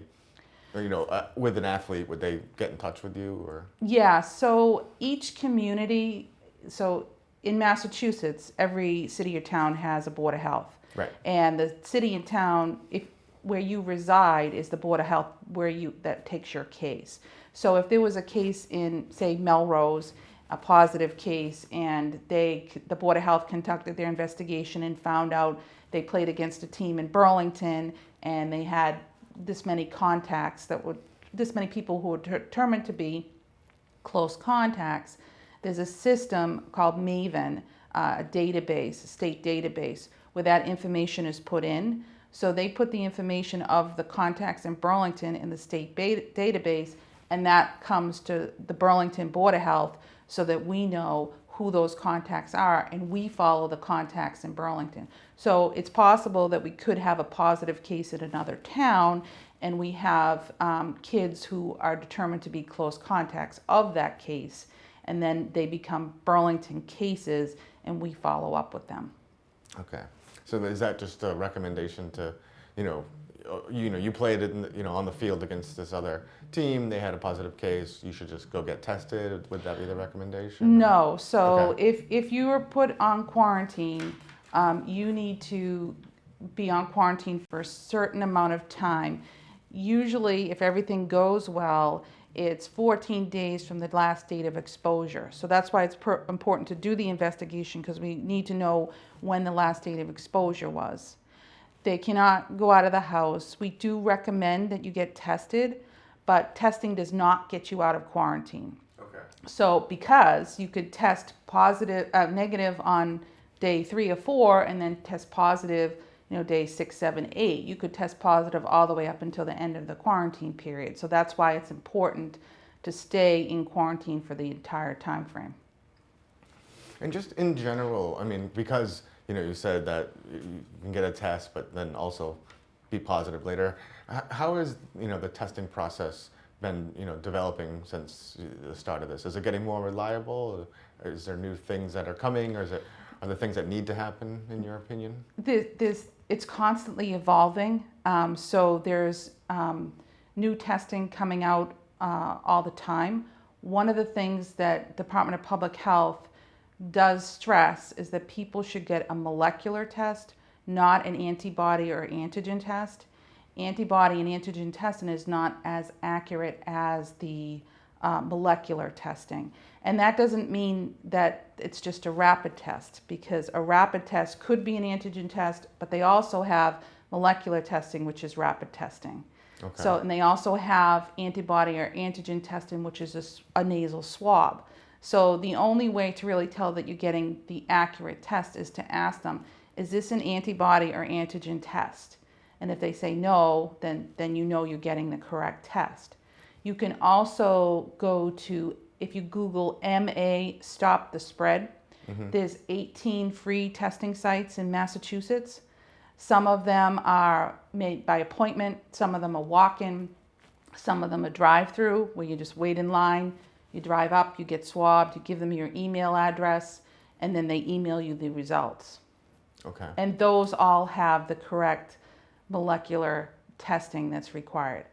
with an athlete, would they get in touch with you? Or Yeah, so each community, so in Massachusetts, every city or town has a Board of Health. Right. And the city and town, where you reside, is the Board of Health that takes your case. So if there was a case in, say, Melrose, a positive case, and the Board of Health conducted their investigation and found out they played against a team in Burlington, and they had this many contacts this many people who were determined to be close contacts, there's a system called Maven, a state database, where that information is put in. So they put the information of the contacts in Burlington in the state database, and that comes to the Burlington Board of Health, so that we know who those contacts are, and we follow the contacts in Burlington. So it's possible that we could have a positive case in another town, and we have kids who are determined to be close contacts of that case, and then they become Burlington cases, and we follow up with them. Okay. So is that just a recommendation to, you played it, on the field against this other team, they had a positive case, you should just go get tested? Would that be the recommendation? No. So Okay. if you are put on quarantine, you need to be on quarantine for a certain amount of time. Usually, if everything goes well, it's 14 days from the last date of exposure. So that's why it's important to do the investigation, because we need to know when the last date of exposure was. They cannot go out of the house. We do recommend that you get tested, but testing does not get you out of quarantine. Okay. So because you could test negative on day 3 or 4 and then test positive, day 6, 7, 8, you could test positive all the way up until the end of the quarantine period. So that's why it's important to stay in quarantine for the entire time frame. And just in general, because you said that you can get a test, but then also be positive later. How has the testing process been developing since the start of this? Is it getting more reliable? Is there new things that are coming, or are there things that need to happen in your opinion? It's constantly evolving. So there's new testing coming out all the time. One of the things that Department of Public Health does stress is that people should get a molecular test, not an antibody or antigen test. Antibody and antigen testing is not as accurate as the molecular testing. And that doesn't mean that it's just a rapid test, because a rapid test could be an antigen test, but they also have molecular testing, which is rapid testing. Okay. So, and they also have antibody or antigen testing, which is a nasal swab. So the only way to really tell that you're getting the accurate test is to ask them, is this an antibody or antigen test? And if they say no, then you're getting the correct test. You can also go to, if you Google MA Stop the Spread, there's 18 free testing sites in Massachusetts. Some of them are made by appointment, some of them are walk-in, some of them are drive-through, where you just wait in line, you drive up, you get swabbed, you give them your email address, and then they email you the results. Okay. And those all have the correct molecular testing that's required.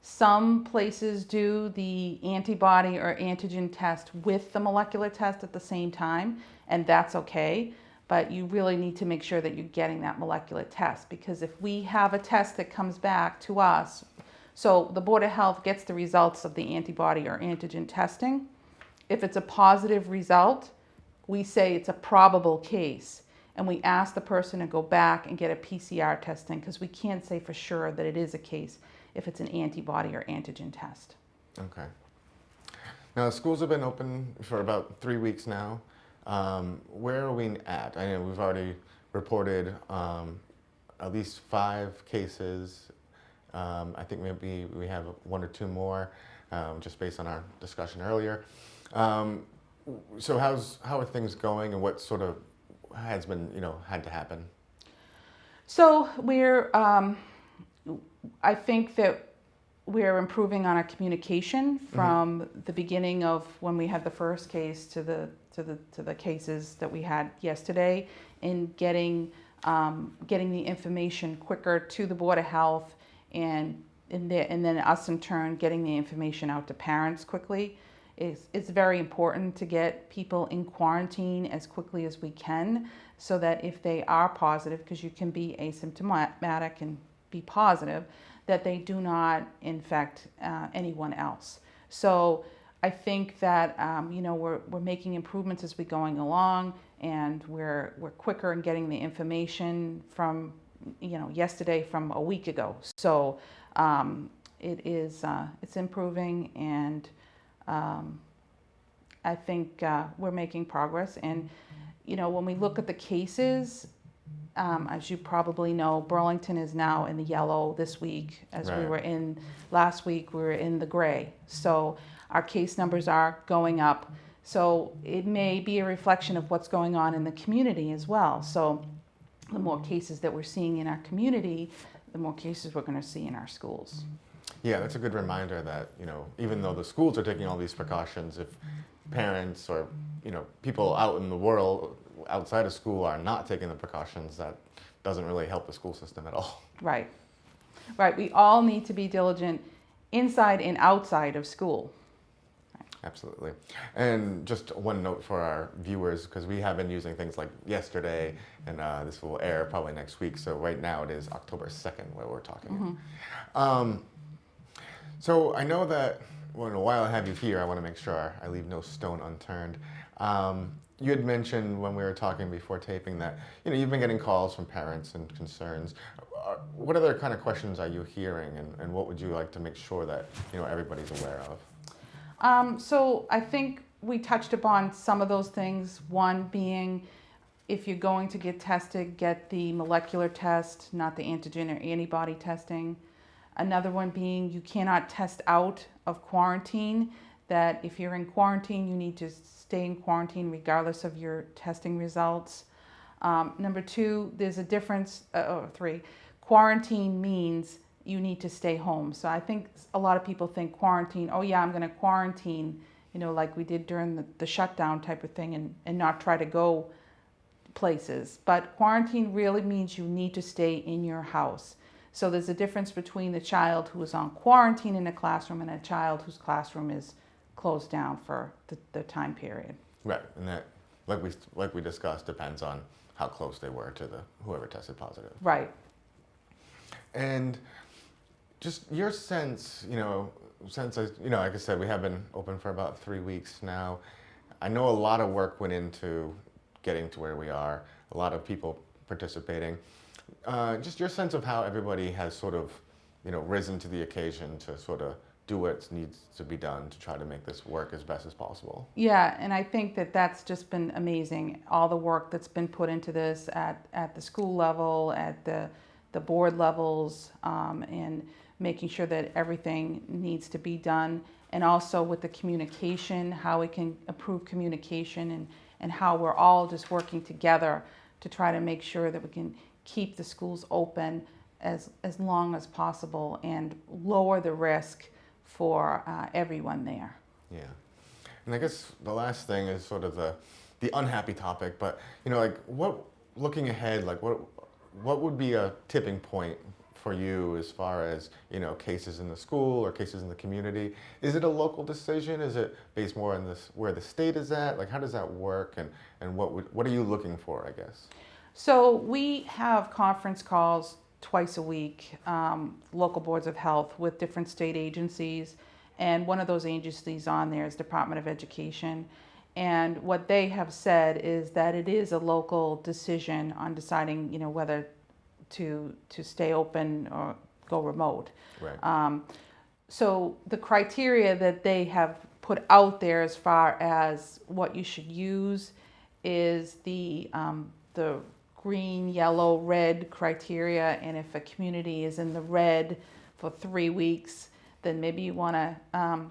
Some places do the antibody or antigen test with the molecular test at the same time, and that's okay. But you really need to make sure that you're getting that molecular test, because if we have a test that comes back to us, so the Board of Health gets the results of the antibody or antigen testing. If it's a positive result, we say it's a probable case, and we ask the person to go back and get a PCR testing, because we can't say for sure that it is a case if it's an antibody or antigen test. Okay. Now, schools have been open for about 3 weeks now. Where are we at? I know we've already reported at least 5 cases. I think maybe we have 1 or 2 more, just based on our discussion earlier. So how are things going, and what sort of has been, had to happen? So I think that we're improving on our communication from the beginning of when we had the first case to the cases that we had yesterday, in getting the information quicker to the Board of Health, and then us in turn getting the information out to parents quickly. It's very important to get people in quarantine as quickly as we can, so that if they are positive, because you can be asymptomatic and be positive, that they do not infect anyone else. So I think that we're making improvements as we're going along, and we're quicker in getting the information from yesterday from a week ago. So it's improving, and I think we're making progress. And when we look at the cases, as you probably know, Burlington is now in the yellow this week, as we were in last week. We were in the gray. So our case numbers are going up. So it may be a reflection of what's going on in the community as well. So the more cases that we're seeing in our community, the more cases we're going to see in our schools. Yeah, that's a good reminder that, even though the schools are taking all these precautions, if parents or, people out in the world outside of school are not taking the precautions, that doesn't really help the school system at all. Right. Right. We all need to be diligent inside and outside of school. Absolutely. And just one note for our viewers, because we have been using things like yesterday, and this will air probably next week. So right now it is October 2nd where we're talking. So I know that, while I have you here, I want to make sure I leave no stone unturned. You had mentioned when we were talking before taping that, you've been getting calls from parents and concerns. What other kind of questions are you hearing, and what would you like to make sure that, everybody's aware of? So I think we touched upon some of those things. One being, if you're going to get tested, get the molecular test, not the antigen or antibody testing. Another one being, you cannot test out of quarantine, that if you're in quarantine, you need to stay in quarantine regardless of your testing results. Number two, there's a difference, or three, quarantine means you need to stay home. So I think a lot of people think quarantine, oh yeah, I'm going to quarantine, like we did during the shutdown type of thing, and not try to go places. But quarantine really means you need to stay in your house. So there's a difference between the child who is on quarantine in a classroom and a child whose classroom is closed down for the time period. Right, and that, like we discussed, depends on how close they were to whoever tested positive. Right. And just your sense, like I said, we have been open for about 3 weeks now. I know a lot of work went into getting to where we are, a lot of people participating. Just your sense of how everybody has sort of, risen to the occasion to sort of do what needs to be done to try to make this work as best as possible. Yeah, and I think that that's just been amazing. All the work that's been put into this at the school level, at the board levels, and making sure that everything needs to be done. And also with the communication, how we can improve communication, and how we're all just working together to try to make sure that we can keep the schools open as long as possible and lower the risk for everyone there. Yeah. And I guess the last thing is sort of the unhappy topic, but looking ahead, what would be a tipping point for you as far as, cases in the school or cases in the community? Is it a local decision? Is it based more on where the state is at? How does that work, and what are you looking for, I guess? So we have conference calls twice a week, local boards of health with different state agencies, and one of those agencies on there is Department of Education. And what they have said is that it is a local decision on deciding, whether to stay open or go remote. Right. So the criteria that they have put out there as far as what you should use is the green, yellow, red criteria, and if a community is in the red for 3 weeks, then maybe you want to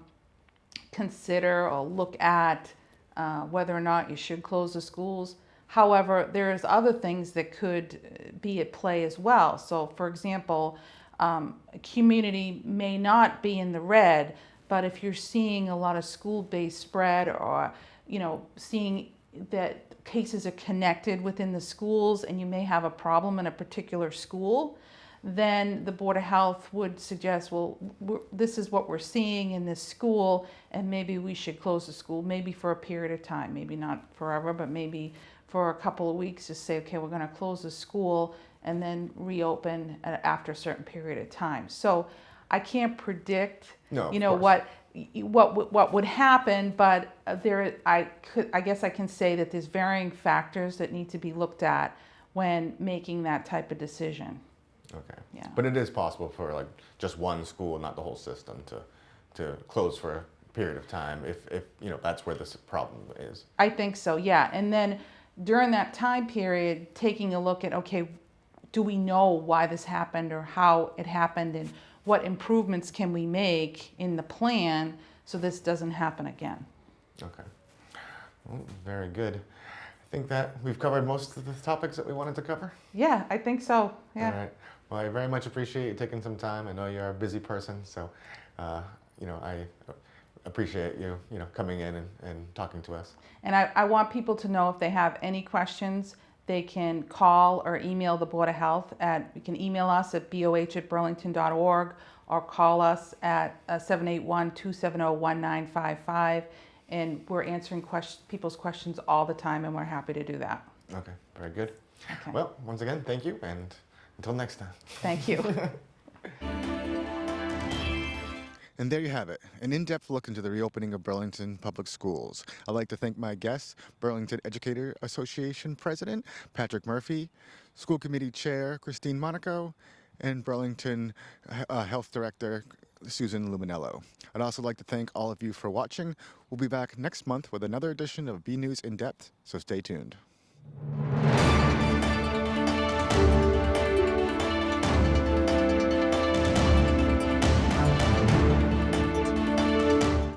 consider or look at whether or not you should close the schools. However, there's other things that could be at play as well. So for example, a community may not be in the red, but if you're seeing a lot of school-based spread, or seeing that cases are connected within the schools and you may have a problem in a particular school, then the Board of Health would suggest, well, this is what we're seeing in this school, and maybe we should close the school, maybe for a period of time, maybe not forever, but maybe for a couple of weeks, to say, okay, we're going to close the school and then reopen after a certain period of time. So I can't predict, what would happen, but I guess I can say that there's varying factors that need to be looked at when making that type of decision. Okay. Yeah. But it is possible for just one school, not the whole system, to close for a period of time if that's where this problem is. I think so, yeah. And then during that time period, taking a look at, okay, do we know why this happened or how it happened, and what improvements can we make in the plan so this doesn't happen again? Okay. Oh, very good. I think that we've covered most of the topics that we wanted to cover. Yeah, I think so. Yeah. All right. Well, I very much appreciate you taking some time. I know you're a busy person, so I appreciate you, coming in and talking to us. And I want people to know if they have any questions, they can call or email the Board of Health you can email us at boh@burlington.org or call us at 781-270-1955. And we're answering people's questions all the time, and we're happy to do that. Okay, very good. Okay. Well, once again, thank you, and until next time. Thank you. And there you have it, an in-depth look into the reopening of Burlington Public Schools. I'd like to thank my guests, Burlington Educator Association President Patrick Murphy, School Committee Chair Christine Monaco, and Burlington Health Director Susan Lumenello. I'd also like to thank all of you for watching. We'll be back next month with another edition of BNews In Depth, so stay tuned.